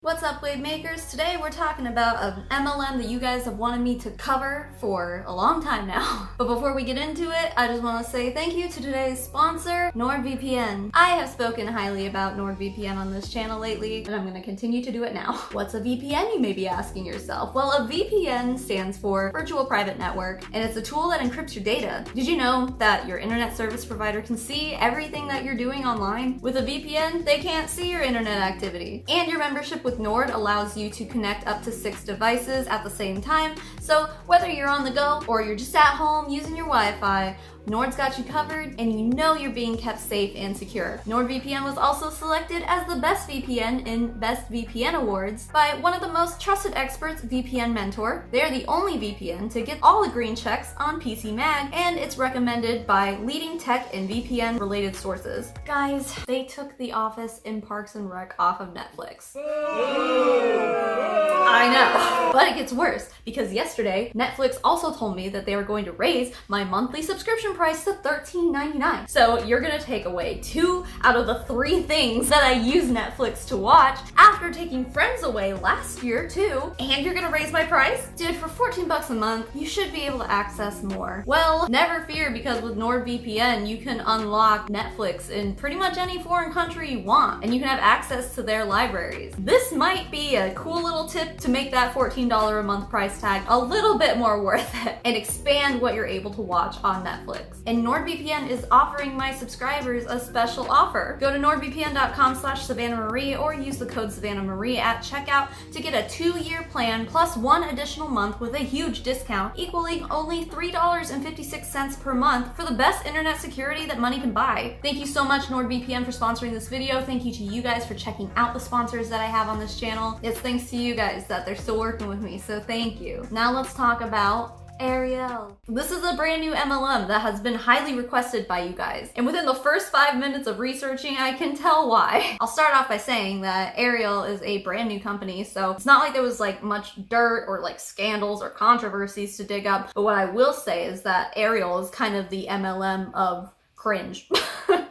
What's up, wave makers? Today we're talking about an MLM that you guys have wanted me to cover for a long time now. But before we get into it, I just want to say thank you to today's sponsor, NordVPN. I have spoken highly about NordVPN on this channel lately, and I'm going to continue to do it now. What's a VPN, you may be asking yourself? Well, a VPN stands for Virtual Private Network, and it's a tool that encrypts your data. Did you know that your internet service provider can see everything that you're doing online? With a VPN, they can't see your internet activity. And your membership with Nord allows you to connect up to 6 devices at the same time, so whether you're on the go or you're just at home using your Wi-Fi, Nord's got you covered, and you know you're being kept safe and secure. NordVPN was also selected as the best VPN in Best VPN Awards by one of the most trusted experts, VPN Mentor. They're the only VPN to get all the green checks on PC Mag, and it's recommended by leading tech and VPN related sources. Guys, they took The Office and Parks and Rec off of Netflix. I know, but it gets worse because yesterday Netflix also told me that they were going to raise my monthly subscription price to $13.99. So you're gonna take away 2 out of the 3 things that I use Netflix to watch after taking Friends away last year too, and you're gonna raise my price? Dude, for 14 bucks a month, you should be able to access more. Well, never fear, because with NordVPN, you can unlock Netflix in pretty much any foreign country you want, and you can have access to their libraries. This might be a cool little tip to make that $14 a month price tag a little bit more worth it and expand what you're able to watch on Netflix. And NordVPN is offering my subscribers a special offer. Go to nordvpn.com/SavannahMarie or use the code SavannahMarie at checkout to get a 2-year plan plus 1 additional month with a huge discount equaling only $3.56 per month for the best internet security that money can buy. Thank you so much, NordVPN, for sponsoring this video. Thank you to you guys for checking out the sponsors that I have on this channel. It's thanks to you guys that they're still working with me, so thank you. Now let's talk about Arieyl. This is a brand new MLM that has been highly requested by you guys, and within the first 5 minutes of researching, I can tell why. I'll start off by saying that Arieyl is a brand new company, so it's not like there was like much dirt or like scandals or controversies to dig up, but what I will say is that Arieyl is kind of the MLM of cringe.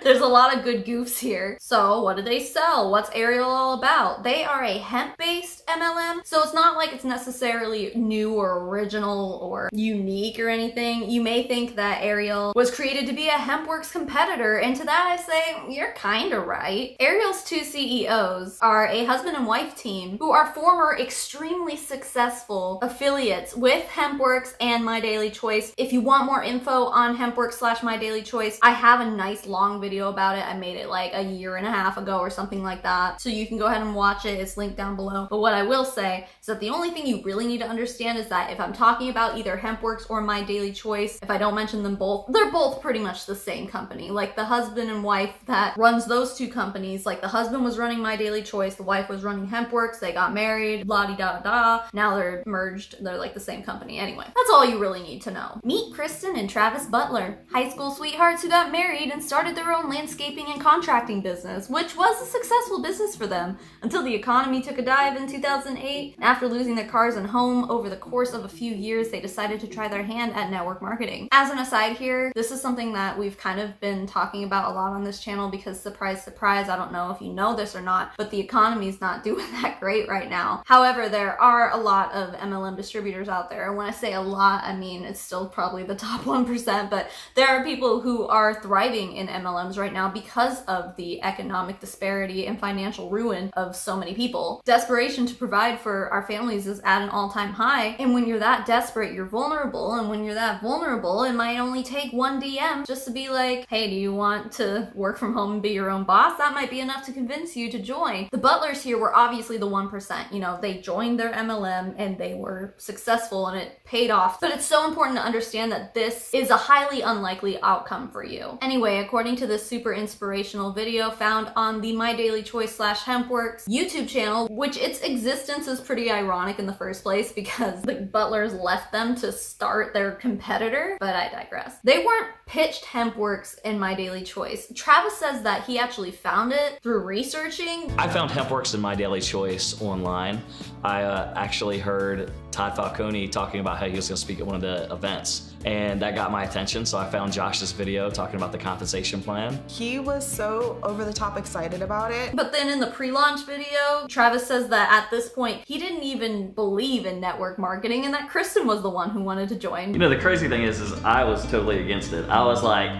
There's a lot of good goofs here. So what do they sell? What's Arieyl all about? They are a hemp-based MLM, so it's not like it's necessarily new or original or unique or anything. You may think that Arieyl was created to be a Hempworx competitor, and to that I say, you're kinda right. Ariel's 2 CEOs are a husband and wife team who are former extremely successful affiliates with Hempworx and My Daily Choice. If you want more info on Hempworx/My Daily Choice, I have a nice long video about it. I made it like a 1.5 years ago or something like that, so you can go ahead and watch it. It's linked down below. But what I will say is that the only thing you really need to understand is that if I'm talking about either Hempworx or My Daily Choice, if I don't mention them both, they're both pretty much the same company. Like the husband and wife that runs those 2 companies, like the husband was running My Daily Choice, the wife was running Hempworx, they got married, la-di-da-da, now they're merged, they're like the same company. Anyway, that's all you really need to know. Meet Kristen and Travis Butler, high school sweethearts who got married and started their own landscaping and contracting business, which was a successful business for them until the economy took a dive in 2008. After losing their cars and home over the course of a few years, they decided to try their hand at network marketing. As an aside here, this is something that we've kind of been talking about a lot on this channel because surprise, surprise, I don't know if you know this or not, but the economy is not doing that great right now. However, there are a lot of MLM distributors out there. And when I say a lot, I mean it's still probably the top 1%, but there are people who are thriving in MLMs right now because of the economic disparity and financial ruin of so many people. Desperation to provide for our families is at an all-time high, and when you're that desperate, you're vulnerable, and when you're that vulnerable, it might only take 1 DM just to be like, hey, do you want to work from home and be your own boss? That might be enough to convince you to join. The Butlers here were obviously the 1%. You know, they joined their MLM and they were successful and it paid off, but it's so important to understand that this is a highly unlikely outcome for you. Anyway, according to this super inspirational video found on the My Daily Choice /Hempworx YouTube channel, which it's existence is pretty ironic in the first place because the Butlers left them to start their competitor, but I digress. They weren't pitched Hempworx in My Daily Choice. Travis says that he actually found it through researching. I found Hempworx in My Daily Choice online. I actually heard Todd Falcone talking about how he was going to speak at one of the events, and that got my attention, so I found Josh's video talking about the compensation plan. He was so over the top excited about it. But then in the pre-launch video, Travis says that at this point, he didn't even believe in network marketing and that Kristen was the one who wanted to join. You know, the crazy thing is I was totally against it. I was like,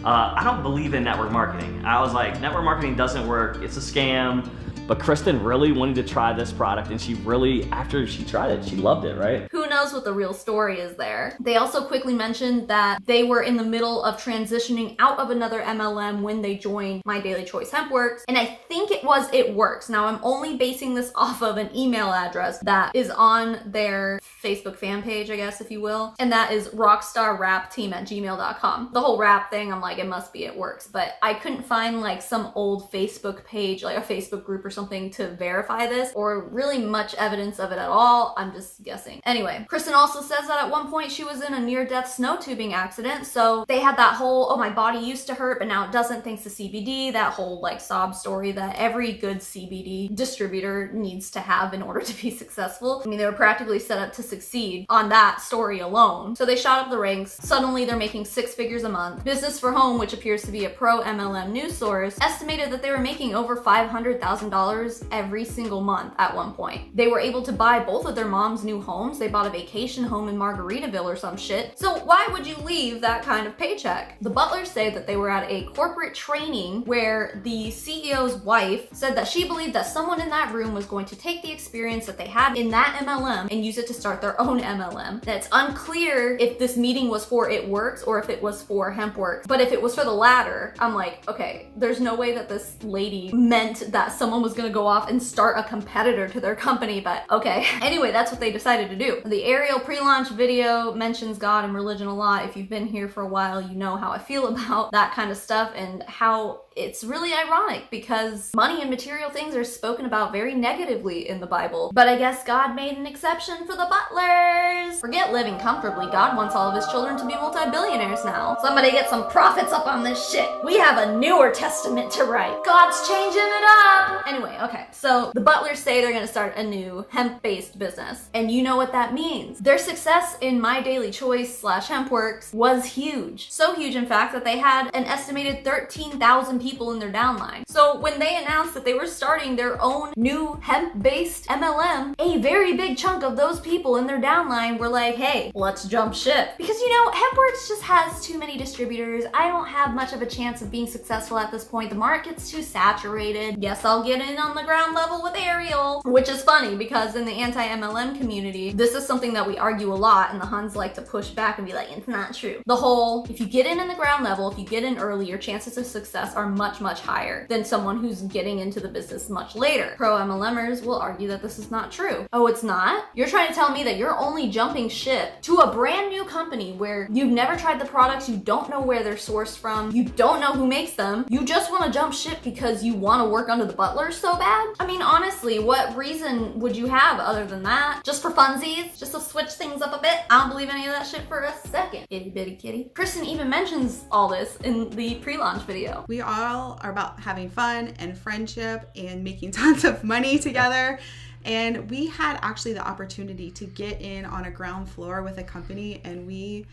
I don't believe in network marketing. I was like, network marketing doesn't work, it's a scam. But Kristen really wanted to try this product, and she really, after she tried it, she loved it, right? Who knows what the real story is there. They also quickly mentioned that they were in the middle of transitioning out of another MLM when they joined My Daily Choice Hempworx, and I think it was It Works. Now I'm only basing this off of an email address that is on their Facebook fan page, I guess, if you will, and that is rockstarrapteam@gmail.com. The whole rap thing, I'm like, it must be It Works, but I couldn't find like some old Facebook page, like a Facebook group or something to verify this, or really much evidence of it at all. I'm just guessing. Anyway, Kristen also says that at one point she was in a near-death snow tubing accident, so they had that whole, oh, my body used to hurt, but now it doesn't thanks to CBD, that whole like sob story that every good CBD distributor needs to have in order to be successful. I mean, they were practically set up to succeed on that story alone. So they shot up the ranks. Suddenly they're making 6 figures a month. Business for Home, which appears to be a pro MLM news source, estimated that they were making over $500,000 every single month at one point. They were able to buy both of their mom's new homes. They bought a vacation home in Margaritaville or some shit. So why would you leave that kind of paycheck? The Butlers say that they were at a corporate training where the CEO's wife said that she believed that someone in that room was going to take the experience that they had in that MLM and use it to start their own MLM. And it's unclear if this meeting was for It Works or if it was for Hempworx. But if it was for the latter, I'm like, okay, there's no way that this lady meant that someone was gonna go off and start a competitor to their company, but okay. Anyway, that's what they decided to do. The Arieyl pre-launch video mentions God and religion a lot. If you've been here for a while, you know how I feel about that kind of stuff and how it's really ironic because money and material things are spoken about very negatively in the Bible. But I guess God made an exception for the Butlers. Forget living comfortably. God wants all of his children to be multi-billionaires now. Somebody get some prophets up on this shit. We have a newer testament to write. God's changing it up. Anyway, okay. So the Butlers say they're gonna start a new hemp-based business. And you know what that means. Their success in My Daily Choice / Hempworx was huge. So huge, in fact, that they had an estimated 13,000 people in their downline. So when they announced that they were starting their own new hemp-based MLM, a very big chunk of those people in their downline were like, hey, let's jump ship. Because you know, Hempworx just has too many distributors. I don't have much of a chance of being successful at this point. The market's too saturated. Yes, I'll get in on the ground level with Arieyl, which is funny because in the anti-MLM community, this is something that we argue a lot and the Huns like to push back and be like, it's not true. The whole, if you get in the ground level, if you get in early, your chances of success are much, much higher than someone who's getting into the business much later. Pro MLMers will argue that this is not true. Oh, it's not? You're trying to tell me that you're only jumping ship to a brand new company where you've never tried the products, you don't know where they're sourced from, you don't know who makes them, you just want to jump ship because you want to work under the Butlers so bad? I mean, honestly, what reason would you have other than that? Just for funsies? Just to switch things up a bit? I don't believe any of that shit for a second. Itty bitty kitty. Kristen even mentions all this in the pre-launch video. We all are about having fun and friendship and making tons of money together. And we had actually the opportunity to get in on a ground floor with a company, and we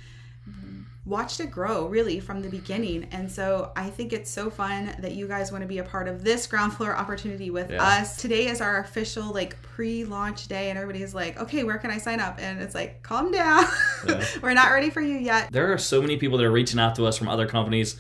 watched it grow really from the beginning. And so I think it's so fun that you guys want to be a part of this ground floor opportunity with us. Today is our official like pre-launch day, and everybody's like, okay, where can I sign up? And it's like, calm down. We're not ready for you yet. There are so many people that are reaching out to us from other companies,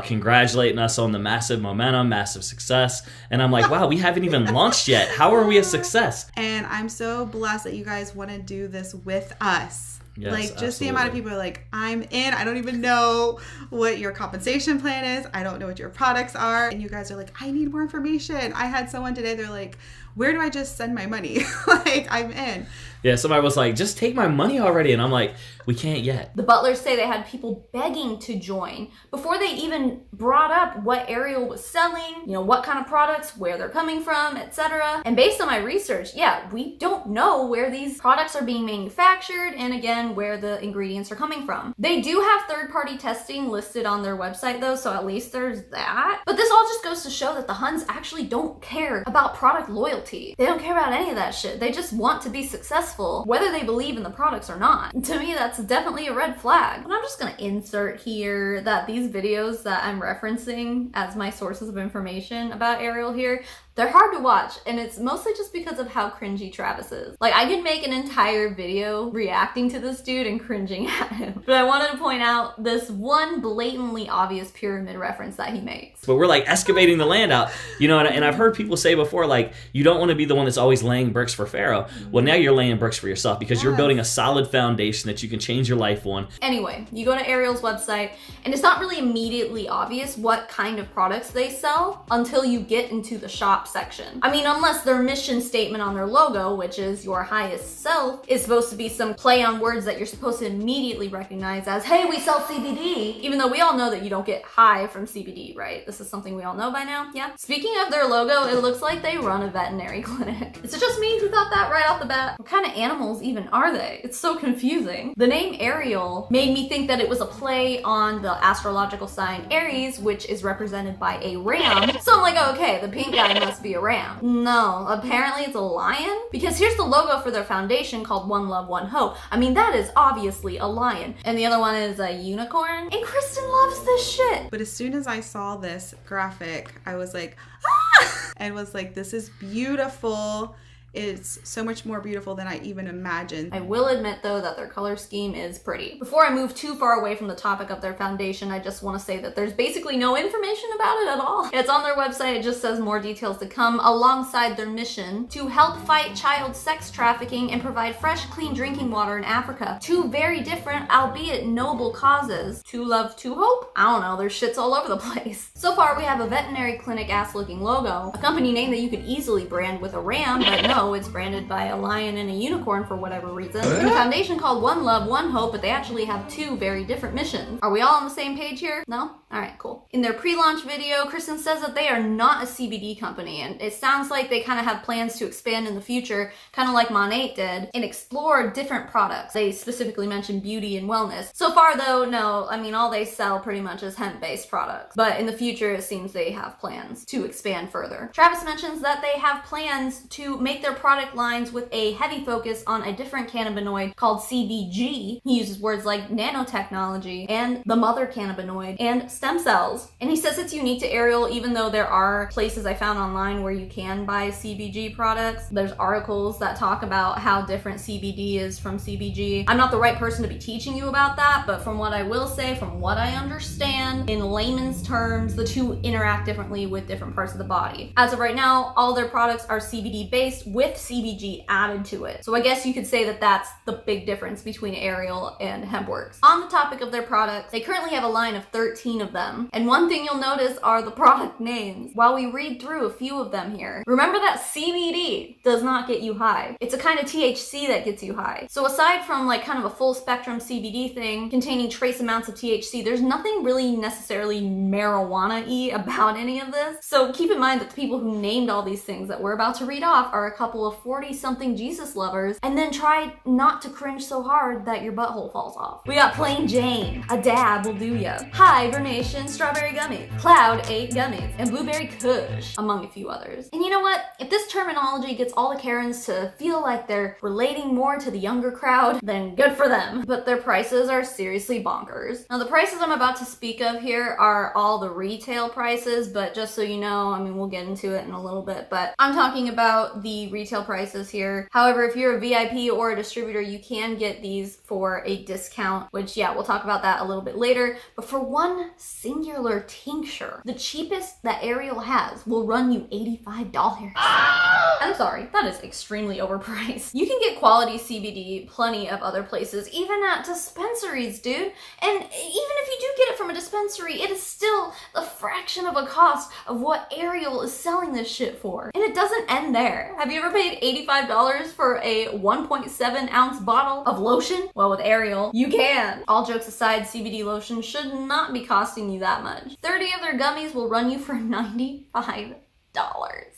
congratulating us on the massive momentum, massive success. And I'm like, wow, we haven't even launched yet. How are we a success? And I'm so blessed that you guys want to do this with us. Yes, like, just the amount of absolutely. people are like, I'm in. I don't even know what your compensation plan is. I don't know what your products are. And you guys are like, I need more information. I had someone today, they're like, where do I just send my money? Like, I'm in. Yeah, somebody was like, just take my money already. And I'm like, we can't yet. The Butlers say they had people begging to join before they even brought up what Arieyl was selling, what kind of products, where they're coming from, etc. And based on my research, yeah, we don't know where these products are being manufactured and again, where the ingredients are coming from. They do have third-party testing listed on their website though, so at least there's that. But this all just goes to show that the Huns actually don't care about product loyalty. They don't care about any of that shit. They just want to be successful, whether they believe in the products or not. To me, that's definitely a red flag. And I'm just gonna insert here that these videos that I'm referencing as my sources of information about Arieyl here, they're hard to watch, and it's mostly just because of how cringy Travis is. Like, I could make an entire video reacting to this dude and cringing at him. But I wanted to point out this one blatantly obvious pyramid reference that he makes. But we're like excavating the land out, and I've heard people say before, like, you don't want to be the one that's always laying bricks for Pharaoh. Well, now you're laying bricks for yourself because you're building a solid foundation that you can change your life on. Anyway, you go to Ariel's website, and it's not really immediately obvious what kind of products they sell until you get into the shop section. I mean, unless their mission statement on their logo, which is your highest self, is supposed to be some play on words that you're supposed to immediately recognize as, hey, we sell CBD, even though we all know that you don't get high from CBD, right? This is something we all know by now, yeah? Speaking of their logo, it looks like they run a veterinary clinic. Is it just me who thought that right off the bat? What kind of animals even are they? It's so confusing. The name Arieyl made me think that it was a play on the astrological sign Aries, which is represented by a ram. So I'm like, okay, the pink guy must be a ram. No, apparently it's a lion, because here's the logo for their foundation called One Love, One Hope. I mean, that is obviously a lion. And the other one is a unicorn. And Kristen loves this shit. But as soon as I saw this graphic, I was like, ah! And was like, this is beautiful. It's so much more beautiful than I even imagined. I will admit though that their color scheme is pretty. Before I move too far away from the topic of their foundation, I just want to say that there's basically no information about it at all. It's on their website, it just says more details to come alongside their mission to help fight child sex trafficking and provide fresh, clean drinking water in Africa. Two very different, albeit noble causes. To love, to hope? I don't know, there's shits all over the place. So far we have a veterinary clinic ass looking logo, a company name that you could easily brand with a ram, but no, it's branded by a lion and a unicorn for whatever reason. And a foundation called One Love, One Hope, but they actually have two very different missions. Are we all on the same page here? No? Alright, cool. In their pre-launch video, Kristen says that they are not a CBD company, and it sounds like they kind of have plans to expand in the future, kind of like Mon8 did, and explore different products. They specifically mentioned beauty and wellness. So far though, no, I mean, all they sell pretty much is hemp-based products. But in the future, it seems they have plans to expand further. Travis mentions that they have plans to make their product lines with a heavy focus on a different cannabinoid called CBG. He uses words like nanotechnology and the mother cannabinoid and stem cells. And he says it's unique to Arieyl, even though there are places I found online where you can buy CBG products. There's articles that talk about how different CBD is from CBG. I'm not the right person to be teaching you about that, but from what I will say, from what I understand, in layman's terms, the two interact differently with different parts of the body. As of right now, all their products are CBD based with CBG added to it. So I guess you could say that that's the big difference between Arieyl and Hempworx. On the topic of their products, they currently have a line of 13 of them. And one thing you'll notice are the product names. While we read through a few of them here, remember that CBD does not get you high. It's a kind of THC that gets you high. So aside from like kind of a full spectrum CBD thing containing trace amounts of THC, there's nothing really necessarily marijuana-y about any of this. So keep in mind that the people who named all these things that we're about to read off are a couple of 40-something Jesus lovers, and then try not to cringe so hard that your butthole falls off. We got Plain Jane, a dab will do ya, hibernation strawberry gummies, Cloud 8 gummies, and blueberry kush, among a few others. And you know what? If this terminology gets all the Karens to feel like they're relating more to the younger crowd, then good for them. But their prices are seriously bonkers. Now the prices I'm about to speak of here are all the retail prices, but just so you know, I mean, we'll get into it in a little bit, but I'm talking about the retail prices here. However, if you're a VIP or a distributor, you can get these for a discount, which yeah, we'll talk about that a little bit later. But for one singular tincture, the cheapest that Arieyl has will run you $85. I'm sorry, that is extremely overpriced. You can get quality CBD plenty of other places, even at dispensaries, dude. And even if you do get it from a dispensary, it is still a fraction of a cost of what Arieyl is selling this shit for. And it doesn't end there. Have you ever paid $85 for a 1.7 ounce bottle of lotion? Well, with Arieyl, you can. All jokes aside, CBD lotion should not be costing you that much. 30 of their gummies will run you for $95.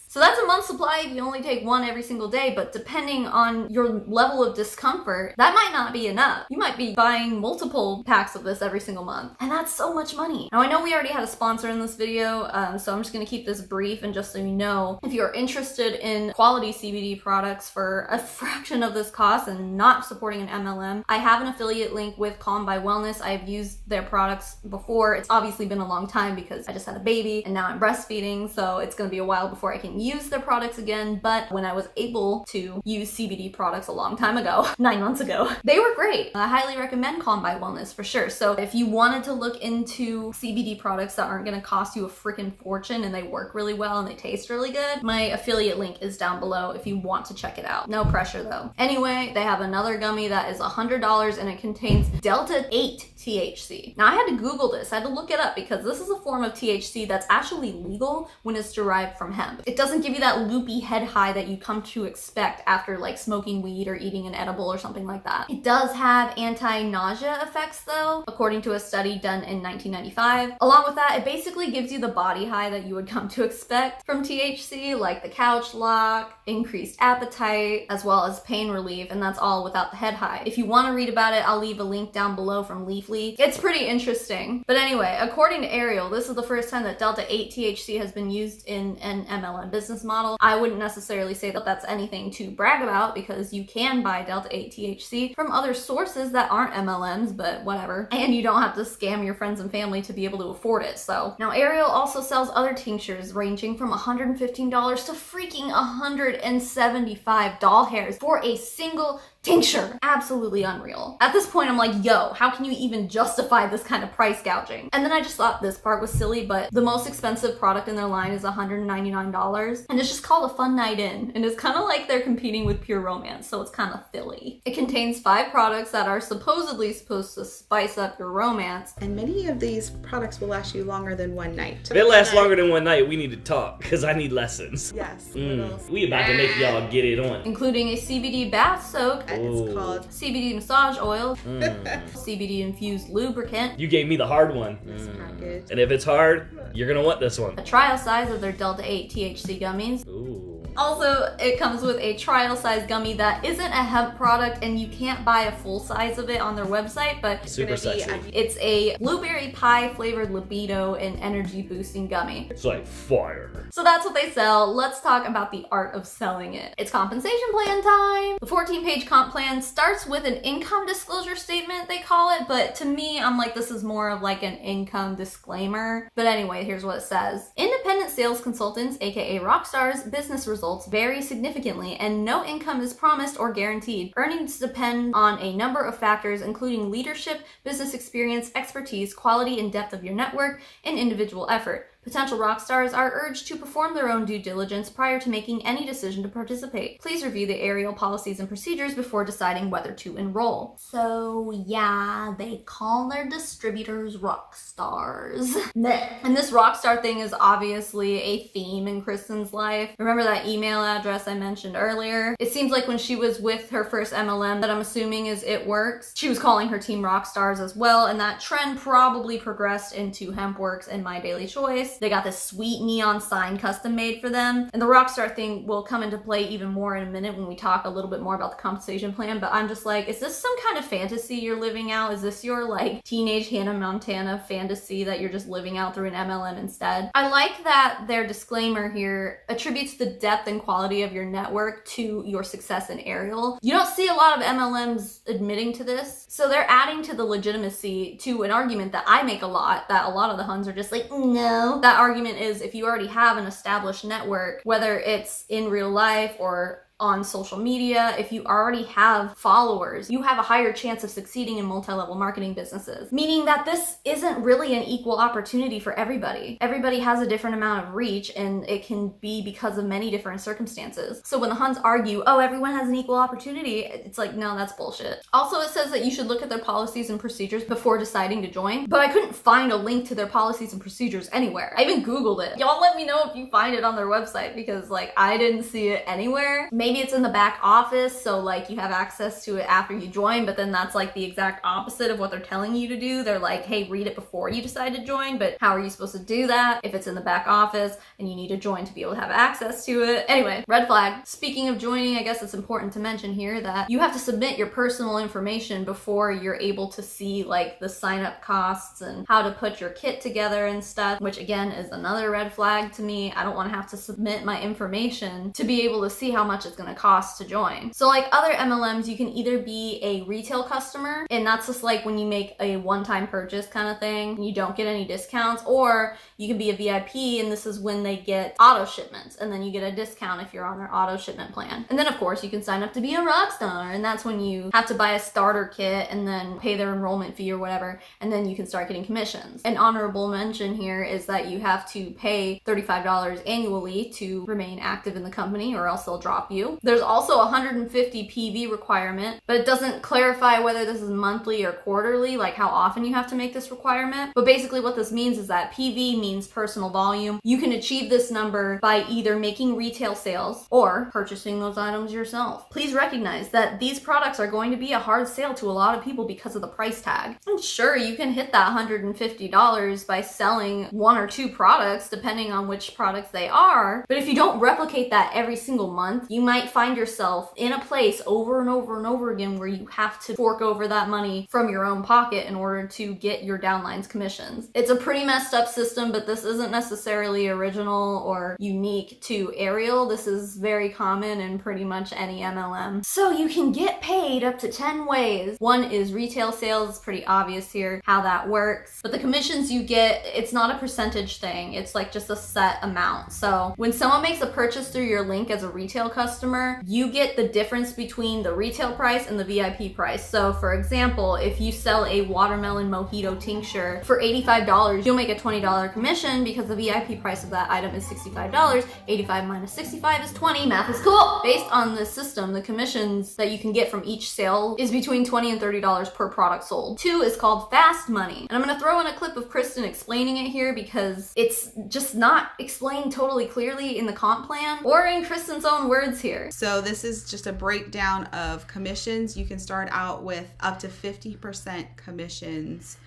So that's a month's supply if you only take one every single day, but depending on your level of discomfort, that might not be enough. You might be buying multiple packs of this every single month, and that's so much money. Now, I know we already had a sponsor in this video, so I'm just gonna keep this brief, and just so you know, if you're interested in quality CBD products for a fraction of this cost and not supporting an MLM, I have an affiliate link with Calm by Wellness. I've used their products before. It's obviously been a long time because I just had a baby and now I'm breastfeeding, so it's gonna be a while before I can use their products again, but when I was able to use CBD products a long time ago, 9 months ago, they were great. I highly recommend Calm by Wellness for sure. So if you wanted to look into CBD products that aren't going to cost you a freaking fortune and they work really well and they taste really good, my affiliate link is down below if you want to check it out. No pressure though. Anyway, they have another gummy that is $100 and it contains Delta-8 THC. Now I had to Google this, I had to look it up because this is a form of THC that's actually legal when it's derived from hemp. It doesn't give you that loopy head high that you come to expect after like smoking weed or eating an edible or something like that. It does have anti-nausea effects though, according to a study done in 1995. Along with that, it basically gives you the body high that you would come to expect from THC, like the couch lock, increased appetite, as well as pain relief, and that's all without the head high. If you want to read about it, I'll leave a link down below from Leafly. It's pretty interesting. But anyway, according to Arieyl, this is the first time that Delta-8 THC has been used in an MLM business model. I wouldn't necessarily say that that's anything to brag about because you can buy Delta-8 THC from other sources that aren't MLMs, but whatever. And you don't have to scam your friends and family to be able to afford it. So now Arieyl also sells other tinctures ranging from $115 to freaking $175 doll hairs for a single tincture. Absolutely unreal. At this point, I'm like, yo, how can you even justify this kind of price gouging? And then I just thought this part was silly, but the most expensive product in their line is $199, and it's just called a fun night in, and it's kind of like they're competing with Pure Romance, so it's kind of silly. It contains 5 products that are supposedly supposed to spice up your romance, and many of these products will last you longer than one night. If it lasts longer than one night, we need to talk, because I need lessons. Yes. We about to make y'all get it on. including a CBD bath soak, It's called CBD massage oil, CBD infused lubricant, You gave me the hard one. this package. And if it's hard, you're gonna want this one. a trial size of their Delta-8 THC gummies. Ooh. Also, it comes with a trial size gummy that isn't a hemp product, and you can't buy a full size of it on their website, but Super sexy. it's a blueberry pie flavored libido and energy boosting gummy. It's like fire. So that's what they sell. Let's talk about the art of selling it. It's compensation plan time. The 14-page comp plan starts with an income disclosure statement, they call it, but to me, I'm like, this is more of like an income disclaimer. But anyway, here's what it says. Independent sales consultants, aka rock stars, business results vary significantly and no income is promised or guaranteed. Earnings depend on a number of factors, including leadership, business experience, expertise, quality and depth of your network, and individual effort. Potential rock stars are urged to perform their own due diligence prior to making any decision to participate. Please review the Arieyl policies and procedures before deciding whether to enroll. So yeah, they call their distributors rock stars. And this rock star thing is obviously a theme in Kristen's life. Remember that email address I mentioned earlier? It seems like when she was with her first MLM, that I'm assuming is It Works, she was calling her team rock stars as well, and that trend probably progressed into Hempworx and My Daily Choice. They got this sweet neon sign custom made for them. And the Rockstar thing will come into play even more in a minute when we talk a little bit more about the compensation plan. But I'm just like, is this some kind of fantasy you're living out? Is this your like teenage Hannah Montana fantasy that you're just living out through an MLM instead? I like that their disclaimer here attributes the depth and quality of your network to your success in Arieyl. You don't see a lot of MLMs admitting to this. So they're adding to the legitimacy to an argument that I make a lot, that a lot of the Huns are just like, no. That argument is if you already have an established network, whether it's in real life or on social media, if you already have followers, you have a higher chance of succeeding in multi-level marketing businesses. Meaning that this isn't really an equal opportunity for everybody. Everybody has a different amount of reach, and it can be because of many different circumstances. So when the Huns argue, oh, everyone has an equal opportunity, it's like, no, that's bullshit. Also, it says that you should look at their policies and procedures before deciding to join, but I couldn't find a link to their policies and procedures anywhere. I even Googled it. Y'all let me know if you find it on their website, because like I didn't see it anywhere. Maybe it's in the back office, so like you have access to it after you join, but then that's like the exact opposite of what they're telling you to do. They're like, hey, read it before you decide to join, but how are you supposed to do that if it's in the back office and you need to join to be able to have access to it? Anyway, red flag. Speaking of joining, I guess it's important to mention here that you have to submit your personal information before you're able to see like the sign up costs and how to put your kit together and stuff, which again is another red flag to me. I don't want to have to submit my information to be able to see how much it's going to cost to join. So like other MLMs, you can either be a retail customer, and that's just like when you make a one-time purchase kind of thing and you don't get any discounts, or you can be a VIP, and this is when they get auto shipments, and then you get a discount if you're on their auto shipment plan. And then of course you can sign up to be a rock star, and that's when you have to buy a starter kit and then pay their enrollment fee or whatever, and then you can start getting commissions. An honorable mention here is that you have to pay $35 annually to remain active in the company, or else they'll drop you. There's also a 150 PV requirement, but it doesn't clarify whether this is monthly or quarterly, like how often you have to make this requirement. But basically what this means is that PV means personal volume. You can achieve this number by either making retail sales or purchasing those items yourself. Please recognize that these products are going to be a hard sale to a lot of people because of the price tag. And sure, you can hit that $150 by selling one or two products, depending on which products they are. But if you don't replicate that every single month, you might find yourself in a place over and over and over again where you have to fork over that money from your own pocket in order to get your downline's commissions. It's a pretty messed up system, but this isn't necessarily original or unique to Arieyl. This is very common in pretty much any MLM. So you can get paid up to 10 ways. One is retail sales. It's pretty obvious here how that works. But the commissions you get, it's not a percentage thing. It's like just a set amount. So when someone makes a purchase through your link as a retail customer, you get the difference between the retail price and the VIP price. So for example, if you sell a watermelon mojito tincture for $85, you'll make a $20 commission because the VIP price of that item is $65. 85 minus 65 is 20. Math is cool. Based on this system, the commissions that you can get from each sale is between $20 and $30 per product sold. 2 is called fast money. And I'm going to throw in a clip of Kristen explaining it here because it's just not explained totally clearly in the comp plan or in Kristen's own words here. So this is just a breakdown of commissions. You can start out with up to 50% commissions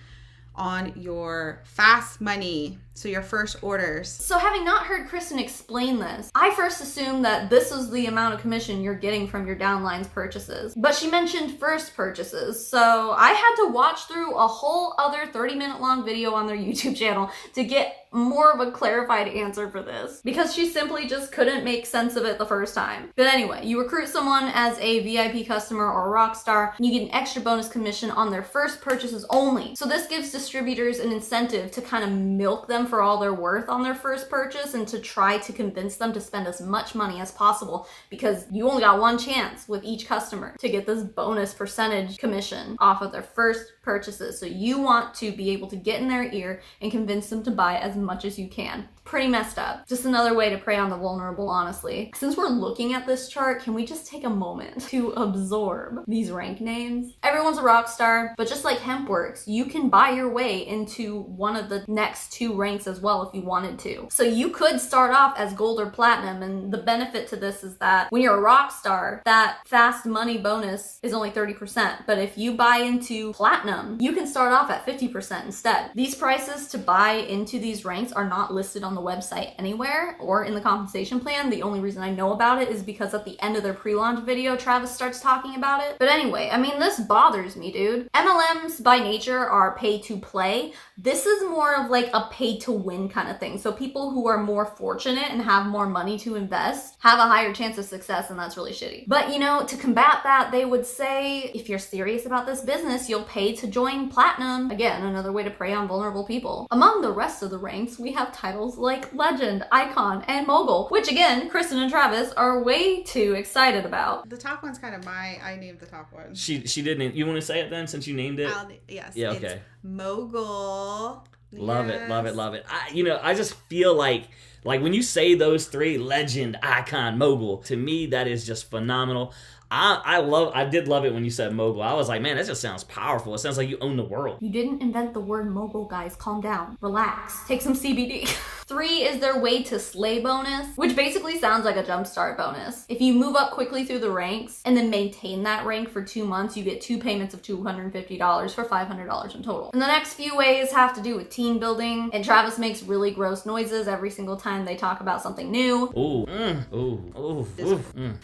on your fast money, so your first orders. So having not heard Kristen explain this, I first assumed that this was the amount of commission you're getting from your downline's purchases. But she mentioned first purchases, so I had to watch through a whole other 30-minute long video on their YouTube channel to get more of a clarified answer for this, because she simply just couldn't make sense of it the first time. But anyway, you recruit someone as a VIP customer or a rock star, and you get an extra bonus commission on their first purchases only. So this gives distributors an incentive to kind of milk them for all they're worth on their first purchase and to try to convince them to spend as much money as possible, because you only got one chance with each customer to get this bonus percentage commission off of their first purchases. So you want to be able to get in their ear and convince them to buy as much as you can. Pretty messed up. Just another way to prey on the vulnerable, honestly. Since we're looking at this chart, can we just take a moment to absorb these rank names? Everyone's a rock star, but just like Hempworx, you can buy your way into one of the next 2 ranks as well if you wanted to. So you could start off as gold or platinum, and the benefit to this is that when you're a rock star, that fast money bonus is only 30%, but if you buy into platinum, you can start off at 50% instead. These prices to buy into these ranks are not listed on the website anywhere or in the compensation plan. The only reason I know about it is because at the end of their pre-launch video, Travis starts talking about it. But anyway, I mean, this bothers me, dude. MLMs by nature are pay to play. This is more of like a pay to win kind of thing. So people who are more fortunate and have more money to invest have a higher chance of success, and that's really shitty. But you know, to combat that, they would say, if you're serious about this business, you'll pay to to join platinum. Again, another way to prey on vulnerable people. Among the rest of the ranks, we have titles like legend, icon, and mogul, which again, Kristen and Travis are way too excited about. The top one's kind of I named the top one. She didn't. You want to say it then, since you named it? Yes. Yeah. It's Okay. mogul. Love Yes. it. I just feel like when you say those three, legend, icon, mogul, to me that is just phenomenal. I did love it when you said mogul. I was like, man, that just sounds powerful. It sounds like you own the world. You didn't invent the word mogul, guys. Calm down. Relax. Take some CBD. 3 is their way to slay bonus, which basically sounds like a jumpstart bonus. If you move up quickly through the ranks and then maintain that rank for 2 months, you get 2 payments of $250 for $500 in total. And the next few ways have to do with team building, and Travis makes really gross noises every single time they talk about something new. Ooh.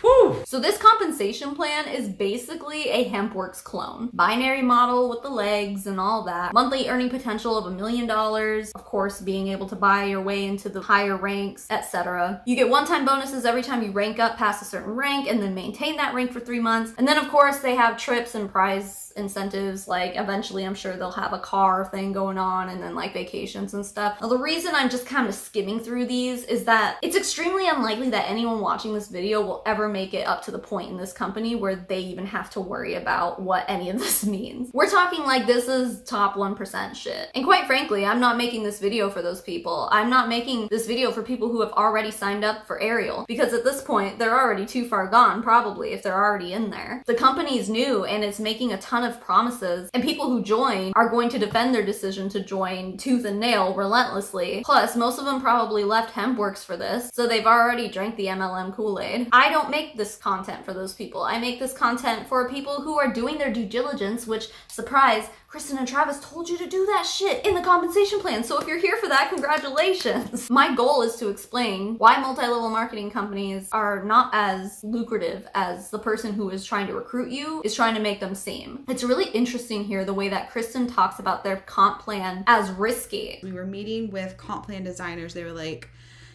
Whew. So this compensation plan is basically a Hempworx clone. Binary model with the legs and all that. Monthly earning potential of $1 million. Of course, being able to buy your way into the higher ranks, etc. You get one-time bonuses every time you rank up past a certain rank and then maintain that rank for 3 months. And then of course they have trips and prize incentives, like eventually I'm sure they'll have a car thing going on, and then like vacations and stuff. Now the reason I'm just kind of skimming through these is that it's extremely unlikely that anyone watching this video will ever make it up to the point in this company where they even have to worry about what any of this means. We're talking like this is top 1% shit. And quite frankly, I'm not making this video for those people. I'm not making this video for people who have already signed up for Arieyl, because at this point they're already too far gone, probably, if they're already in there. The company's new and it's making a ton of promises, and people who join are going to defend their decision to join tooth and nail relentlessly. Plus, most of them probably left Hempworx for this, so they've already drank the MLM Kool-Aid. I don't make this content for those people. I make this content for people who are doing their due diligence, which, surprise, Kristen and Travis told you to do that shit in the compensation plan. So if you're here for that, congratulations. My goal is to explain why multi-level marketing companies are not as lucrative as the person who is trying to recruit you is trying to make them seem. It's really interesting here the way that Kristen talks about their comp plan as risky. We were meeting with comp plan designers. They were like,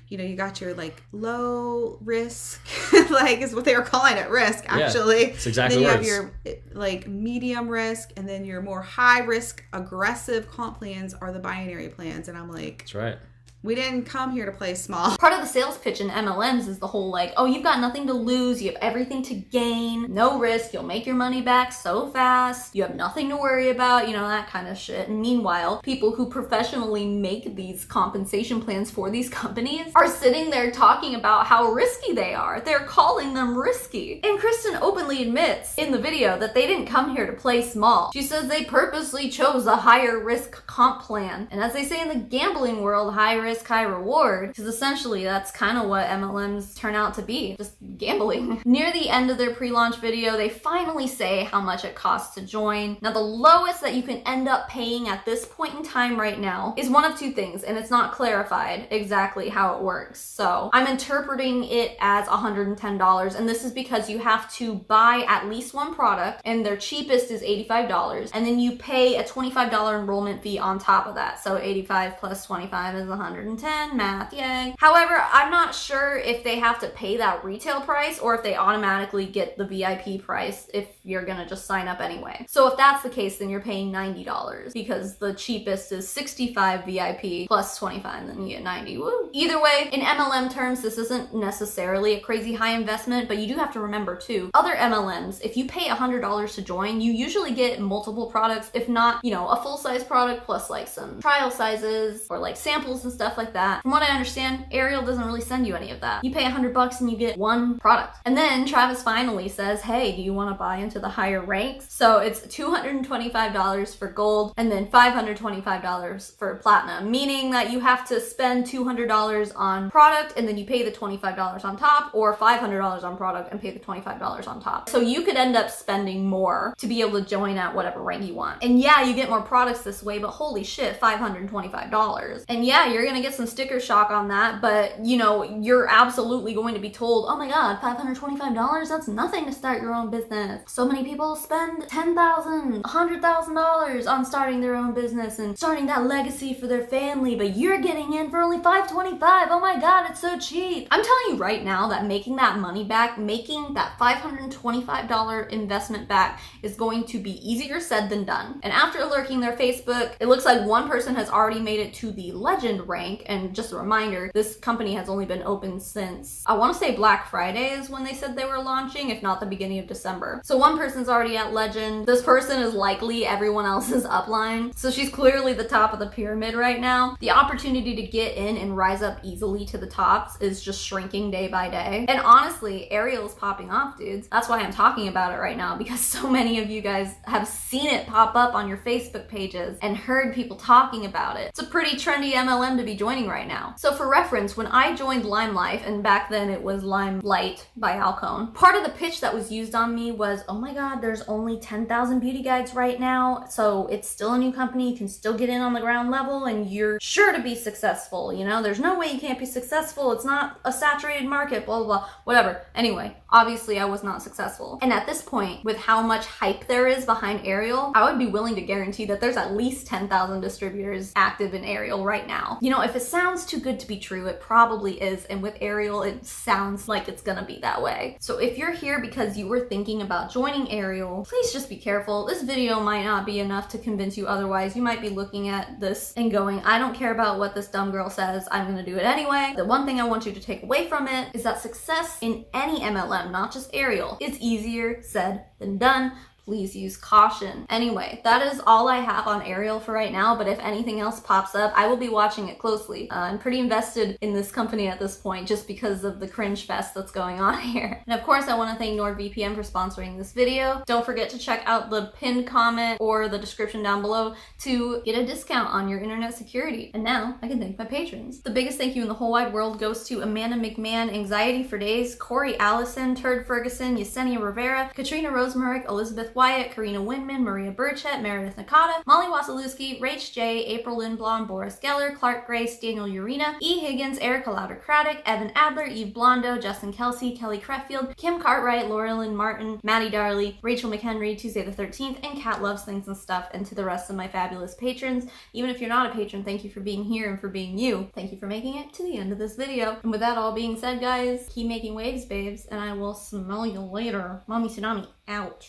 you know, you got your like low risk, like is what they were calling it, risk actually. Yeah, it's exactly then what you have your like medium risk, and then your more high risk, aggressive comp plans are the binary plans. And I'm like, that's right. We didn't come here to play small. Part of the sales pitch in MLMs is the whole like, oh, you've got nothing to lose, you have everything to gain, no risk, you'll make your money back so fast, you have nothing to worry about, you know, that kind of shit. And meanwhile, people who professionally make these compensation plans for these companies are sitting there talking about how risky they are. They're calling them risky. And Kristen openly admits in the video that they didn't come here to play small. She says they purposely chose a higher risk comp plan. And as they say in the gambling world, high risk, high reward, because essentially that's kind of what MLMs turn out to be, just gambling. Near the end of their pre-launch video, they finally say how much it costs to join. Now the lowest that you can end up paying at this point in time right now is one of two things, and it's not clarified exactly how it works. So I'm interpreting it as $110, and this is because you have to buy at least one product, and their cheapest is $85, and then you pay a $25 enrollment fee on top of that. So 85 plus 25 is 110, math, yay. However, I'm not sure if they have to pay that retail price or if they automatically get the VIP price if you're gonna just sign up anyway. So if that's the case, then you're paying $90 because the cheapest is 65 VIP plus 25, and then you get 90. Woo. Either way, in MLM terms, this isn't necessarily a crazy high investment, but you do have to remember too, other MLMs, if you pay $100 to join, you usually get multiple products, if not, you know, a full-size product plus like some trial sizes or like samples and stuff like that. From what I understand, Arieyl doesn't really send you any of that. You pay $100 and you get one product. And then Travis finally says, hey, do you want to buy into the higher ranks? So it's $225 for gold and then $525 for platinum, meaning that you have to spend $200 on product and then you pay the $25 on top, or $500 on product and pay the $25 on top. So you could end up spending more to be able to join at whatever rank you want. And yeah, you get more products this way, but holy shit, $525. And yeah, you're gonna gonna get some sticker shock on that, but you know, you're absolutely going to be told, oh my god, $525, that's nothing to start your own business. So many people spend $10,000, $100,000 on starting their own business and starting that legacy for their family, but you're getting in for only $525. Oh my god, it's so cheap. I'm telling you right now that making that money back, making that $525 investment back is going to be easier said than done. And after lurking their Facebook, it looks like one person has already made it to the legend rank. And just a reminder, this company has only been open since, I want to say Black Friday is when they said they were launching, if not the beginning of December. So one person's already at legend. This person is likely everyone else's upline. So she's clearly the top of the pyramid right now. The opportunity to get in and rise up easily to the tops is just shrinking day by day. And honestly, Arieyl is popping off, dudes. That's why I'm talking about it right now, because so many of you guys have seen it pop up on your Facebook pages and heard people talking about it. It's a pretty trendy MLM to be joining right now. So for reference, when I joined Lime Life, and back then it was Lime Light by Alcone, part of the pitch that was used on me was, oh my god, there's only 10,000 beauty guides right now, so it's still a new company, you can still get in on the ground level, and you're sure to be successful, you know? There's no way you can't be successful, it's not a saturated market, blah, blah, blah, whatever. Anyway, obviously I was not successful. And at this point, with how much hype there is behind Arieyl, I would be willing to guarantee that there's at least 10,000 distributors active in Arieyl right now. You know, if it sounds too good to be true, it probably is, and with Arieyl, it sounds like it's gonna be that way. So if you're here because you were thinking about joining Arieyl, please just be careful. This video might not be enough to convince you otherwise. You might be looking at this and going, I don't care about what this dumb girl says, I'm gonna do it anyway. The one thing I want you to take away from it is that success in any MLM, not just Arieyl, is easier said than done. Please use caution. Anyway, that is all I have on Arieyl for right now, but if anything else pops up, I will be watching it closely. I'm pretty invested in this company at this point just because of the cringe fest that's going on here. And of course, I want to thank NordVPN for sponsoring this video. Don't forget to check out the pinned comment or the description down below to get a discount on your internet security. And now I can thank my patrons. The biggest thank you in the whole wide world goes to Amanda McMahon, Anxiety for Days, Corey Allison, Turd Ferguson, Yesenia Rivera, Katrina Rosemaric, Elizabeth Wyatt, Karina Winman, Maria Burchett, Meredith Nakata, Molly Wasilewski, Rach J, April Lindblom, Boris Geller, Clark Grace, Daniel Urena, E. Higgins, Erica Louder-Craddock, Evan Adler, Eve Blondo, Justin Kelsey, Kelly Creffield, Kim Cartwright, Laurelyn Martin, Maddie Darley, Rachel McHenry, Tuesday the 13th, and Kat Loves Things and Stuff, and to the rest of my fabulous patrons. Even if you're not a patron, thank you for being here and for being you. Thank you for making it to the end of this video. And with that all being said, guys, keep making waves, babes, and I will smell you later. Mommy Tsunami, out.